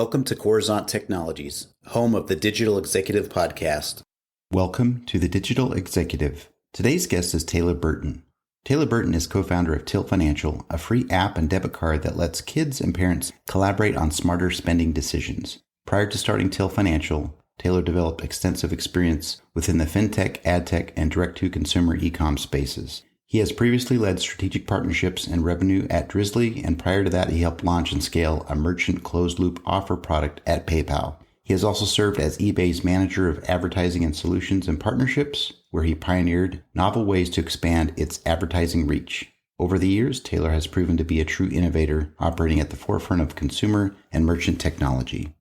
Welcome to Coruzant Technologies, home of the Digital Executive Podcast. Welcome to the Digital Executive. Today's guest is Taylor Burton. Taylor Burton is co-founder of Tilt Financial, a free app and debit card that lets kids and parents collaborate on smarter spending decisions. Prior to starting Tilt Financial, Taylor developed extensive experience within the fintech, adtech, and direct-to-consumer e-com spaces. He has previously led strategic partnerships and revenue at Drizzly, and prior to that, he helped launch and scale a merchant closed-loop offer product at PayPal. He has also served as eBay's manager of advertising and solutions and partnerships, where he pioneered novel ways to expand its advertising reach. Over the years, Taylor has proven to be a true innovator, operating at the forefront of consumer and merchant technology.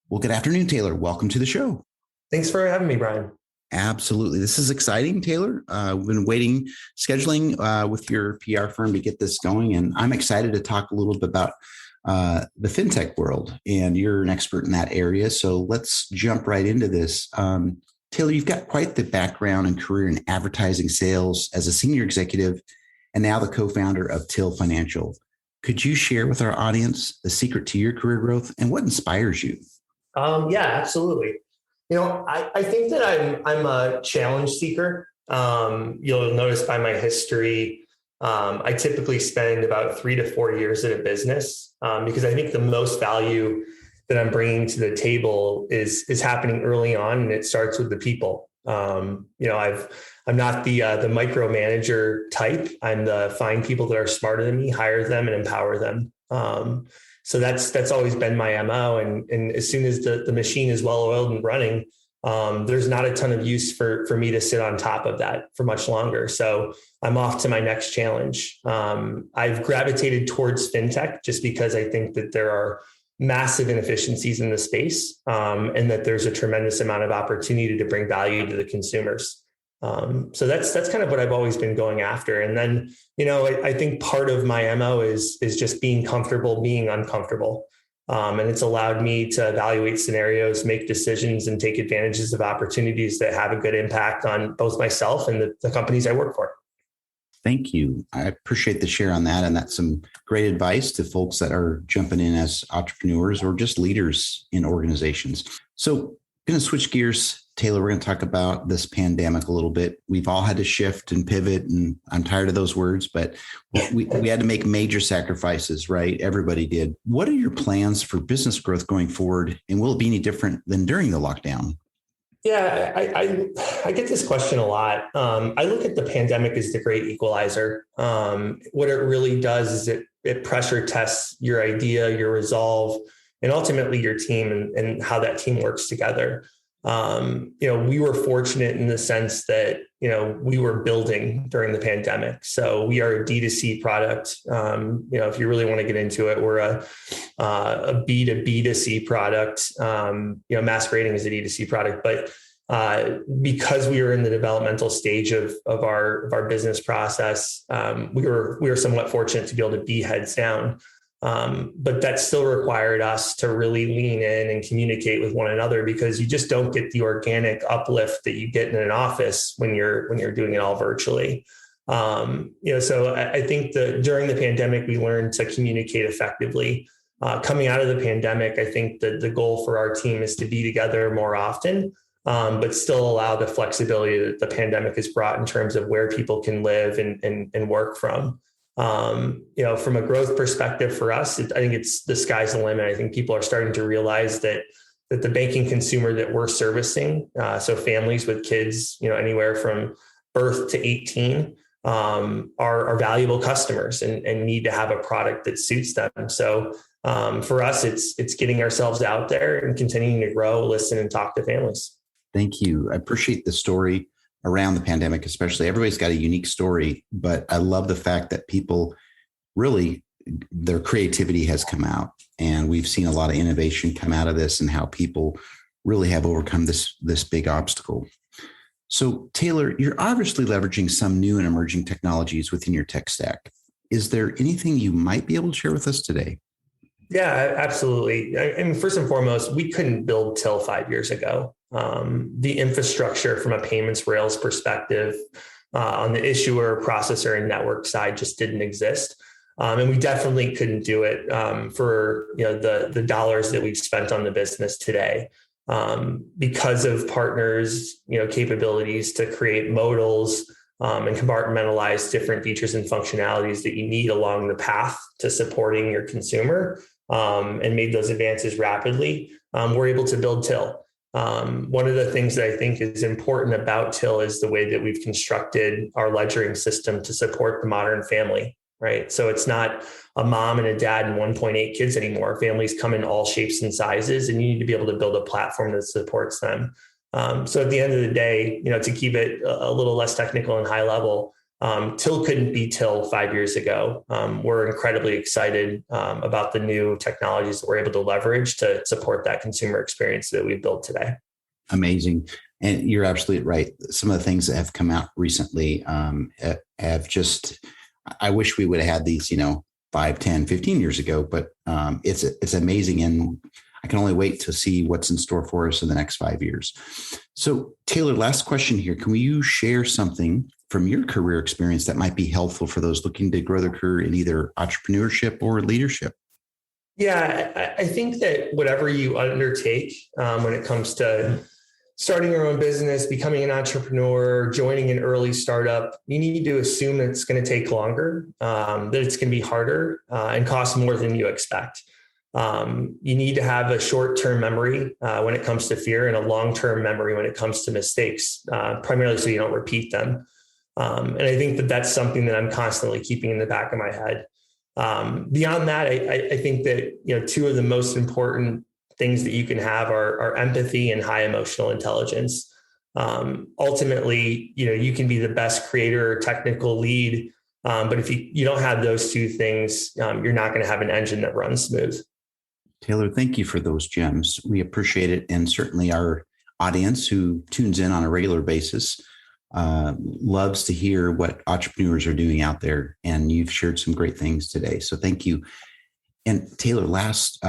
Well, good afternoon, Taylor. Welcome to the show. Thanks for having me, Brian. Absolutely. This is exciting, Taylor. We've been scheduling with your PR firm to get this going, and I'm excited to talk a little bit about the fintech world, and you're an expert in that area. So let's jump right into this. Taylor, you've got quite the background and career in advertising sales as a senior executive and now the co-founder of Tilt Financial. Could you share with our audience the secret to your career growth and what inspires you? Yeah, absolutely. I think that I'm a challenge seeker. You'll notice by my history, I typically spend about 3 to 4 years at a business because I think the most value that I'm bringing to the table is happening early on, and it starts with the people. I'm not the micromanager type. I'm the find people that are smarter than me, hire them, and empower them. So that's always been my MO. And as soon as the machine is well oiled and running, there's not a ton of use for me to sit on top of that for much longer. So I'm off to my next challenge. I've gravitated towards fintech just because I think that there are massive inefficiencies in the space, and that there's a tremendous amount of opportunity to bring value to the consumers. So that's kind of what I've always been going after. And then, I think part of my MO is just being comfortable, being uncomfortable. And it's allowed me to evaluate scenarios, make decisions, and take advantages of opportunities that have a good impact on both myself and the companies I work for. Thank you. I appreciate the share on that. And that's some great advice to folks that are jumping in as entrepreneurs or just leaders in organizations. So I'm going to switch gears, Taylor. We're going to talk about this pandemic a little bit. We've all had to shift and pivot, and I'm tired of those words, but we had to make major sacrifices, right? Everybody did. What are your plans for business growth going forward? And will it be any different than during the lockdown? Yeah, I get this question a lot. I look at the pandemic as the great equalizer. What it really does is it pressure tests your idea, your resolve, and ultimately your team and how that team works together. We were fortunate in the sense that, we were building during the pandemic. So we are a D2C product. If you really want to get into it, we're a B2B2C product, masquerading as a D2C product. But because we were in the developmental stage of our business process, we were somewhat fortunate to be able to be heads down. But that still required us to really lean in and communicate with one another, because you just don't get the organic uplift that you get in an office when you're doing it all virtually. So I think that during the pandemic, we learned to communicate effectively. Coming out of the pandemic, I think that the goal for our team is to be together more often, but still allow the flexibility that the pandemic has brought in terms of where people can live and work from. From a growth perspective for us, I think it's the sky's the limit. I think people are starting to realize that the banking consumer that we're servicing, so families with kids, anywhere from birth to 18, are valuable customers and need to have a product that suits them. So for us, it's getting ourselves out there and continuing to grow, listen, and talk to families. Thank you. I appreciate the story around the pandemic, especially. Everybody's got a unique story, but I love the fact that people really, their creativity has come out, and we've seen a lot of innovation come out of this and how people really have overcome this big obstacle. So Taylor, you're obviously leveraging some new and emerging technologies within your tech stack. Is there anything you might be able to share with us today? Yeah, absolutely. I mean, first and foremost, we couldn't build Till 5 years ago. The infrastructure from a payments rails perspective on the issuer, processor, and network side just didn't exist. And we definitely couldn't do it for the dollars that we've spent on the business today, because of partners, capabilities to create modals and compartmentalize different features and functionalities that you need along the path to supporting your consumer, and made those advances rapidly. We're able to build Till. One of the things that I think is important about Till is the way that we've constructed our ledgering system to support the modern family, right? So it's not a mom and a dad and 1.8 kids anymore. Families come in all shapes and sizes, and you need to be able to build a platform that supports them. So at the end of the day, to keep it a little less technical and high level, Till couldn't be Till 5 years ago. We're incredibly excited about the new technologies that we're able to leverage to support that consumer experience that we've built today. Amazing. And you're absolutely right. Some of the things that have come out recently have just, I wish we would have had these, 5, 10, 15 years ago, but it's amazing. And I can only wait to see what's in store for us in the next 5 years. So Taylor, last question here. Can you share something from your career experience that might be helpful for those looking to grow their career in either entrepreneurship or leadership? Yeah, I think that whatever you undertake when it comes to starting your own business, becoming an entrepreneur, joining an early startup, you need to assume that it's going to take longer, that it's going to be harder and cost more than you expect. You need to have a short-term memory when it comes to fear, and a long-term memory when it comes to mistakes, primarily so you don't repeat them. And I think that that's something that I'm constantly keeping in the back of my head. Beyond that, I think that, two of the most important things that you can have are empathy and high emotional intelligence. Ultimately, you can be the best creator or technical lead, but if you don't have those two things, you're not going to have an engine that runs smooth. Taylor, thank you for those gems. We appreciate it. And certainly our audience who tunes in on a regular basis loves to hear what entrepreneurs are doing out there. And you've shared some great things today. So thank you. And Taylor, last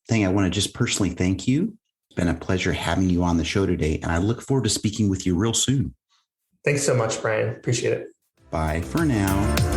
thing, I want to just personally thank you. It's been a pleasure having you on the show today. And I look forward to speaking with you real soon. Thanks so much, Brian. Appreciate it. Bye for now.